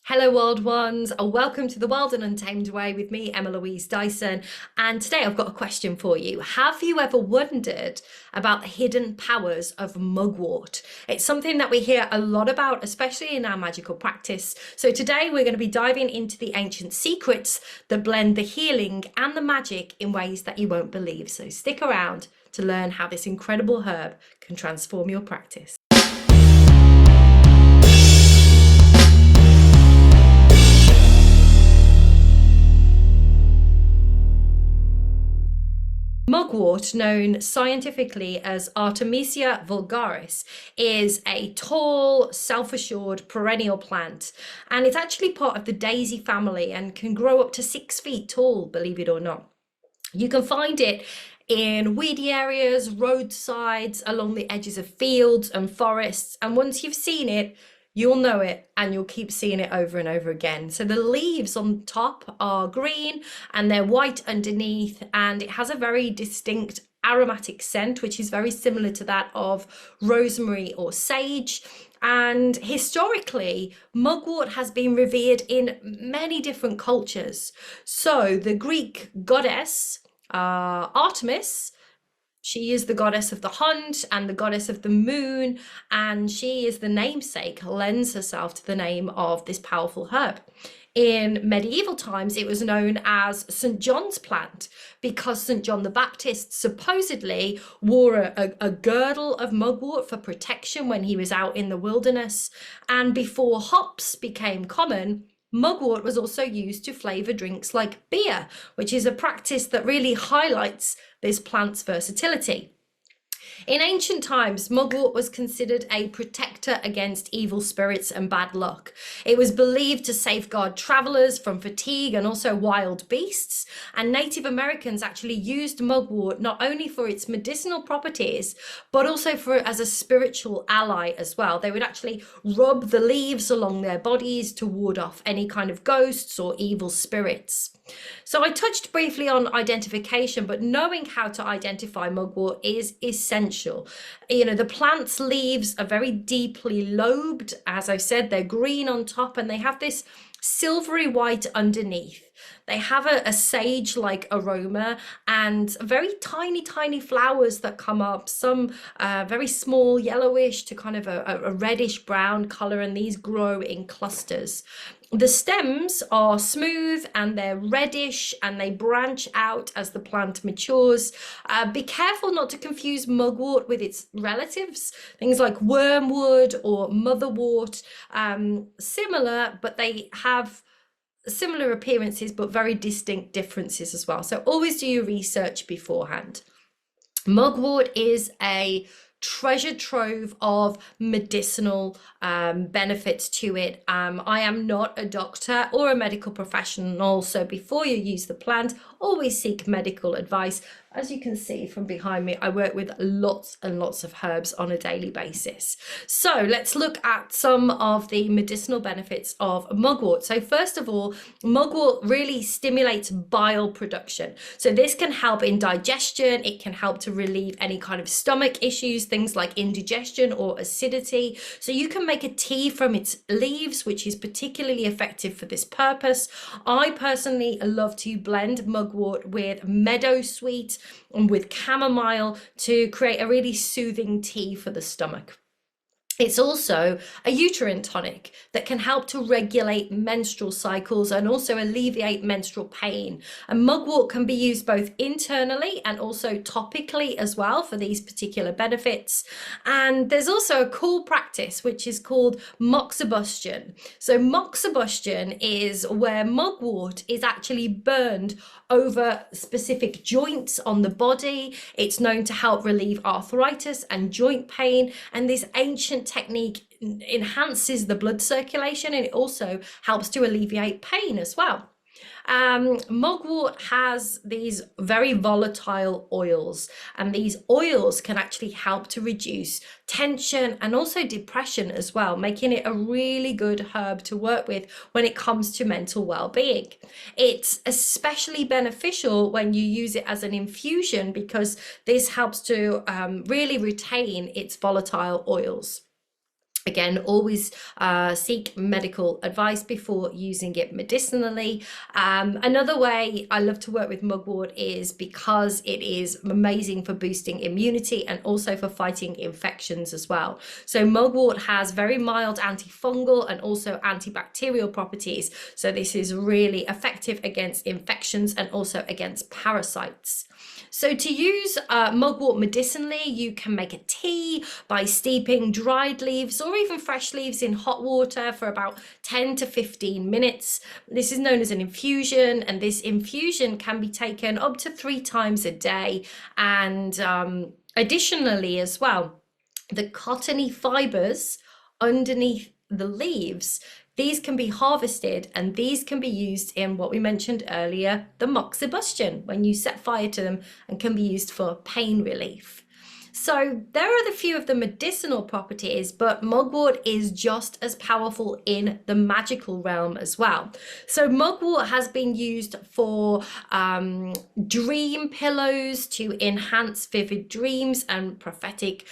Hello, world ones, and welcome to the Wild and Untamed Way with me, Louise Dyson. And today I've got a question for you. Have you ever wondered about the hidden powers of mugwort? It's something that we hear a lot about, especially in our magical practice. So today we're going to be diving into the ancient secrets that blend the healing and the magic in ways that you won't believe. So stick around to learn how this incredible herb can transform your practice. Mugwort, known scientifically as Artemisia vulgaris, is a tall, self-assured perennial plant, and it's actually part of the daisy family and can grow up to 6 feet tall, believe it or not. You can find it in weedy areas, roadsides, along the edges of fields and forests, and once you've seen it, you'll know it and you'll keep seeing it over and over again. So the leaves on top are green and they're white underneath, and it has a very distinct aromatic scent, which is very similar to that of rosemary or sage. And historically, mugwort has been revered in many different cultures. So the Greek goddess Artemis, she is the goddess of the hunt and the goddess of the moon, and she is the namesake, lends herself to the name of this powerful herb. In medieval times, it was known as St. John's plant because St. John the Baptist supposedly wore a girdle of mugwort for protection when he was out in the wilderness. And before hops became common, mugwort was also used to flavour drinks like beer, which is a practice that really highlights this plant's versatility. In ancient times, mugwort was considered a protector against evil spirits and bad luck. It was believed to safeguard travelers from fatigue and also wild beasts. And Native Americans actually used mugwort not only for its medicinal properties, but also as a spiritual ally as well. They would actually rub the leaves along their bodies to ward off any kind of ghosts or evil spirits. So I touched briefly on identification, but knowing how to identify mugwort is essential. You know, the plant's leaves are very deeply lobed. As I said, they're green on top and they have this silvery white underneath. They have a sage-like aroma and very tiny flowers that come up, some very small yellowish to kind of a reddish brown color, and these grow in clusters. The stems are smooth and they're reddish and they branch out as the plant matures. Be careful not to confuse mugwort with its relatives, things like wormwood or motherwort. Similar, but they have similar appearances but very distinct differences as well. So always do your research beforehand. Mugwort is a treasure trove of medicinal benefits to it. I am not a doctor or a medical professional, so before you use the plant, always seek medical advice. As you can see from behind me, I work with lots and lots of herbs on a daily basis. So let's look at some of the medicinal benefits of mugwort. So first of all, mugwort really stimulates bile production. So this can help in digestion. It can help to relieve any kind of stomach issues, things like indigestion or acidity. So you can make a tea from its leaves, which is particularly effective for this purpose. I personally love to blend mugwort with meadowsweet and with chamomile to create a really soothing tea for the stomach. It's also a uterine tonic that can help to regulate menstrual cycles and also alleviate menstrual pain. And mugwort can be used both internally and also topically as well for these particular benefits. And there's also a cool practice which is called moxibustion. So moxibustion is where mugwort is actually burned over specific joints on the body. It's known to help relieve arthritis and joint pain, and this ancient technique enhances the blood circulation, and it also helps to alleviate pain as well. Mugwort has these very volatile oils, and these oils can actually help to reduce tension and also depression as well, making it a really good herb to work with when it comes to mental well-being. It's especially beneficial when you use it as an infusion because this helps to really retain its volatile oils. Again, always seek medical advice before using it medicinally. Another way I love to work with mugwort is because it is amazing for boosting immunity and also for fighting infections as well. So mugwort has very mild antifungal and also antibacterial properties. So this is really effective against infections and also against parasites. So to use mugwort medicinally, you can make a tea by steeping dried leaves or even fresh leaves in hot water for about 10 to 15 minutes. This is known as an infusion, and this infusion can be taken up to 3 times a day. And additionally as well, the cottony fibers underneath the leaves, these can be harvested and these can be used in what we mentioned earlier, the moxibustion, when you set fire to them, and can be used for pain relief. So there are the few of the medicinal properties, but mugwort is just as powerful in the magical realm as well. So mugwort has been used for dream pillows to enhance vivid dreams and prophetic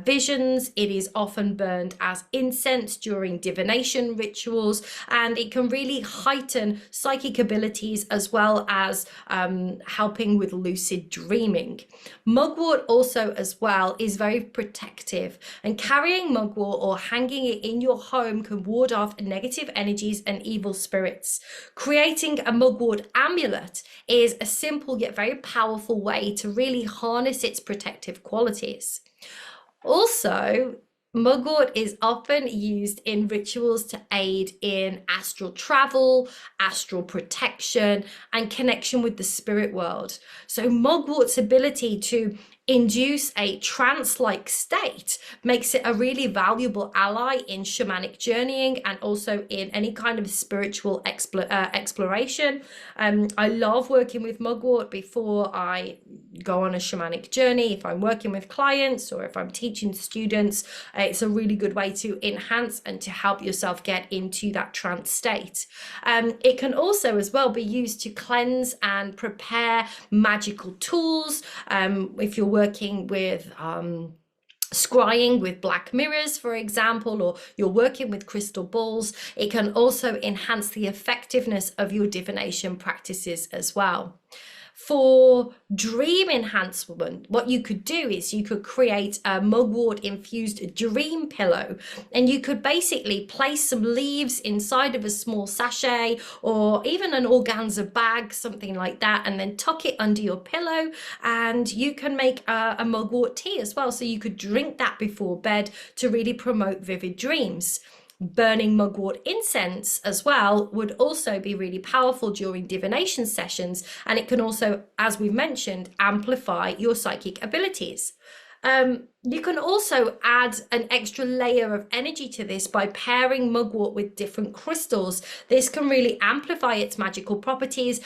visions. It is often burned as incense during divination rituals, and it can really heighten psychic abilities as well as helping with lucid dreaming. Mugwort also as well is very protective, and carrying mugwort or hanging it in your home can ward off negative energies and evil spirits. Creating a mugwort amulet is a simple yet very powerful way to really harness its protective qualities. Also, mugwort is often used in rituals to aid in astral travel, astral protection, and connection with the spirit world. So mugwort's ability to induce a trance-like state makes it a really valuable ally in shamanic journeying and also in any kind of spiritual exploration. I love working with mugwort before I go on a shamanic journey. If I'm working with clients or if I'm teaching students, it's a really good way to enhance and to help yourself get into that trance state. It can also as well be used to cleanse and prepare magical tools. If you're working with scrying with black mirrors, for example, or you're working with crystal balls, it can also enhance the effectiveness of your divination practices as well. For dream enhancement, what you could do is you could create a mugwort infused dream pillow, and you could basically place some leaves inside of a small sachet or even an organza bag, something like that, and then tuck it under your pillow, and you can make a mugwort tea as well. So you could drink that before bed to really promote vivid dreams. Burning mugwort incense as well would also be really powerful during divination sessions, and it can also, as we've mentioned, amplify your psychic abilities. You can also add an extra layer of energy to this by pairing mugwort with different crystals. This can really amplify its magical properties.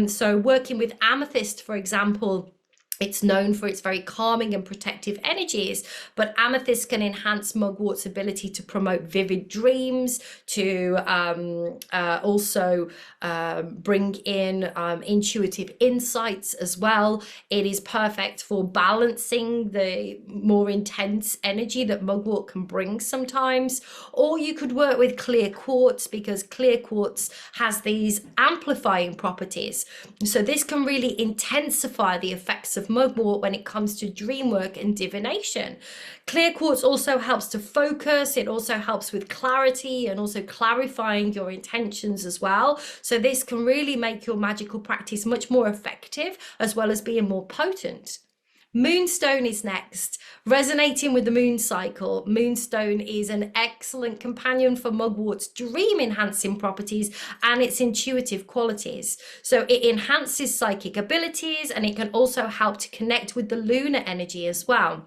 So working with amethyst, for example, it's known for its very calming and protective energies, but amethyst can enhance mugwort's ability to promote vivid dreams, to also bring in intuitive insights as well. It is perfect for balancing the more intense energy that mugwort can bring sometimes. Or you could work with clear quartz, because clear quartz has these amplifying properties. So this can really intensify the effects of mugwort when it comes to dream work and divination. Clear quartz also helps to focus. It also helps with clarity and also clarifying your intentions as well. So this can really make your magical practice much more effective as well as being more potent. Moonstone is next. Resonating with the moon cycle, moonstone is an excellent companion for mugwort's dream enhancing properties and its intuitive qualities. So it enhances psychic abilities, and it can also help to connect with the lunar energy as well.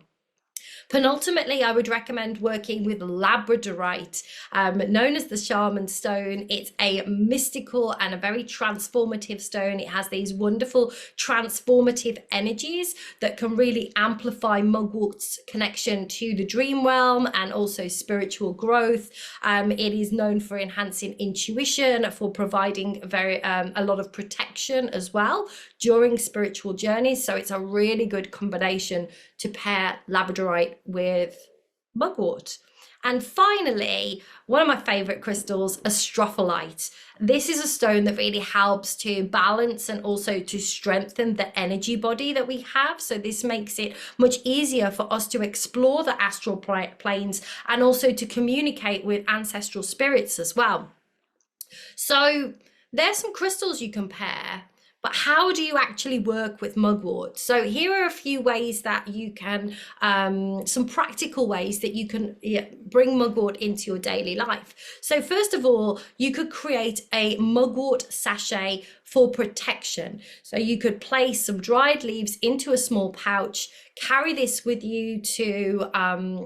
Penultimately, I would recommend working with labradorite, known as the shaman stone. It's a mystical and a very transformative stone. It has these wonderful transformative energies that can really amplify mugwort's connection to the dream realm and also spiritual growth. It is known for enhancing intuition, for providing a lot of protection as well during spiritual journeys. So it's a really good combination to pair labradorite with mugwort. And finally, one of my favorite crystals, astrophyllite. This is a stone that really helps to balance and also to strengthen the energy body that we have. So this makes it much easier for us to explore the astral planes and also to communicate with ancestral spirits as well. So there's some crystals you can pair, but how do you actually work with mugwort? So here are a few ways that you can, some practical ways that you can bring mugwort into your daily life. So first of all, you could create a mugwort sachet for protection. So you could place some dried leaves into a small pouch, carry this with you to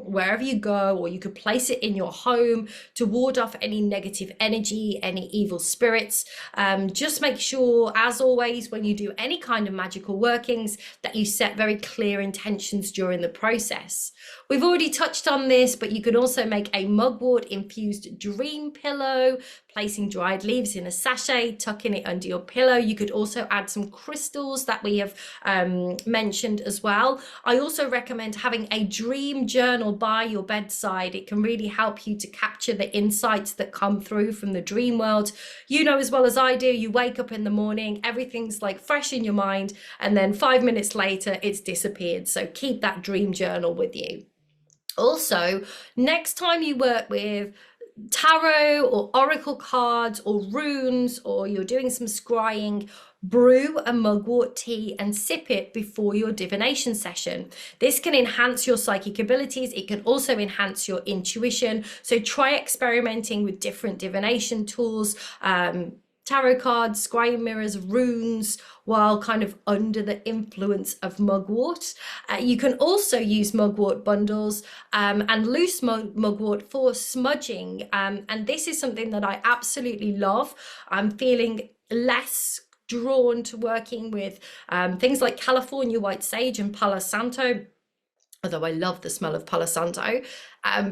wherever you go, or you could place it in your home to ward off any negative energy, any evil spirits. Just make sure, as always, when you do any kind of magical workings, that you set very clear intentions during the process. We've already touched on this, but you can also make a mugwort infused dream pillow, placing dried leaves in a sachet, tucking it under your pillow. You could also add some crystals that we have mentioned as well. I also recommend having a dream journal by your bedside. It can really help you to capture the insights that come through from the dream world. You know as well as I do, you wake up in the morning, everything's like fresh in your mind, and then 5 minutes later it's disappeared. So keep that dream journal with you. Also, next time you work with tarot or oracle cards or runes, or you're doing some scrying, brew a mugwort tea and sip it before your divination session. This can enhance your psychic abilities. It can also enhance your intuition. So try experimenting with different divination tools, tarot cards, scrying mirrors, runes, while kind of under the influence of mugwort. You can also use mugwort bundles and loose mugwort for smudging. And this is something that I absolutely love. I'm feeling less drawn to working with things like California white sage and Palo Santo, although I love the smell of Palo Santo,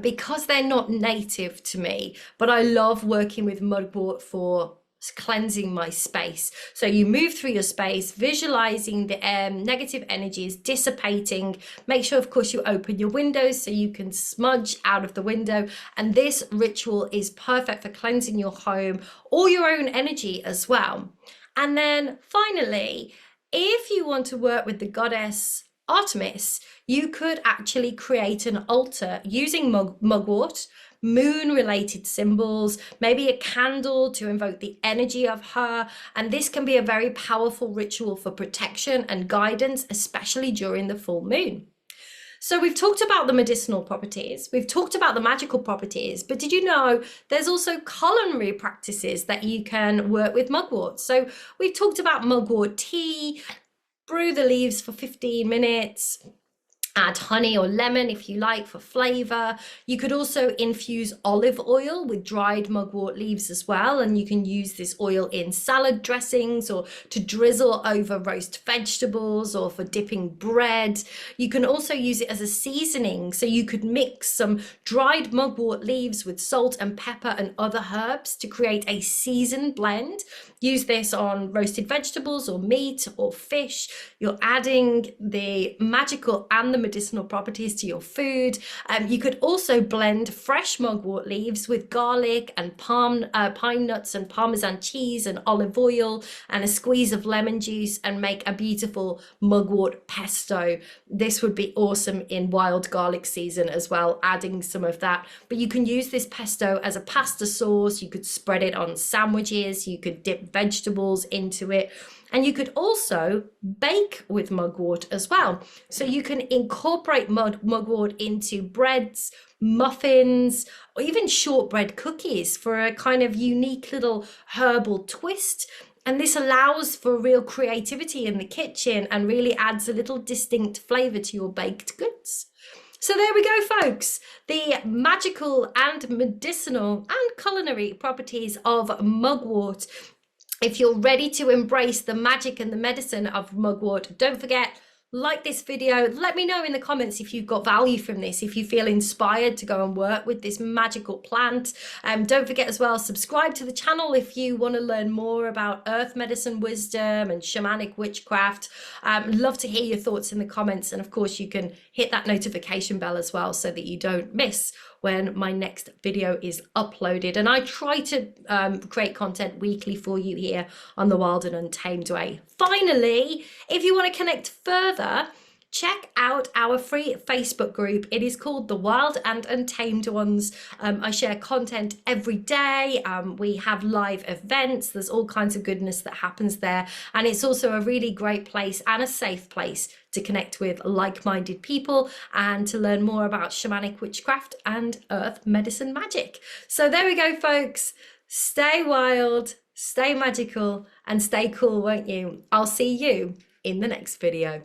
because they're not native to me. But I love working with mugwort for cleansing my space. So you move through your space, visualizing the negative energies dissipating. Make sure, of course, you open your windows so you can smudge out of the window. And this ritual is perfect for cleansing your home or your own energy as well. And then finally, if you want to work with the goddess Artemis, you could actually create an altar using mugwort, moon-related symbols, maybe a candle to invoke the energy of her. And this can be a very powerful ritual for protection and guidance, especially during the full moon. So we've talked about the medicinal properties, we've talked about the magical properties, but did you know there's also culinary practices that you can work with mugwort? So we've talked about mugwort tea, brew the leaves for 15 minutes, add honey or lemon if you like for flavor. You could also infuse olive oil with dried mugwort leaves as well, and you can use this oil in salad dressings or to drizzle over roast vegetables or for dipping bread. You can also use it as a seasoning, so you could mix some dried mugwort leaves with salt and pepper and other herbs to create a seasoned blend. Use this on roasted vegetables or meat or fish. You're adding the magical and the medicinal properties to your food. You could also blend fresh mugwort leaves with garlic and pine nuts and Parmesan cheese and olive oil and a squeeze of lemon juice and make a beautiful mugwort pesto. This would be awesome in wild garlic season as well, adding some of that. But you can use this pesto as a pasta sauce. You could spread it on sandwiches. You could dip vegetables into it. And you could also bake with mugwort as well. So you can incorporate mugwort into breads, muffins, or even shortbread cookies for a kind of unique little herbal twist. And this allows for real creativity in the kitchen and really adds a little distinct flavor to your baked goods. So there we go, folks. The magical and medicinal and culinary properties of mugwort. If you're ready to embrace the magic and the medicine of mugwort, don't forget, like this video. Let me know in the comments if you've got value from this, if you feel inspired to go and work with this magical plant. Don't forget as well, subscribe to the channel if you want to learn more about earth medicine wisdom and shamanic witchcraft. Love to hear your thoughts in the comments. And of course, you can hit that notification bell as well so that you don't miss when my next video is uploaded. And I try to create content weekly for you here on the Wild and Untamed Way. Finally, if you want to connect further, check out our free Facebook group. It is called The Wild and Untamed Ones. I share content every day. We have live events. There's all kinds of goodness that happens there. And it's also a really great place and a safe place to connect with like-minded people and to learn more about shamanic witchcraft and earth medicine magic. So there we go, folks. Stay wild, stay magical, and stay cool, won't you? I'll see you in the next video.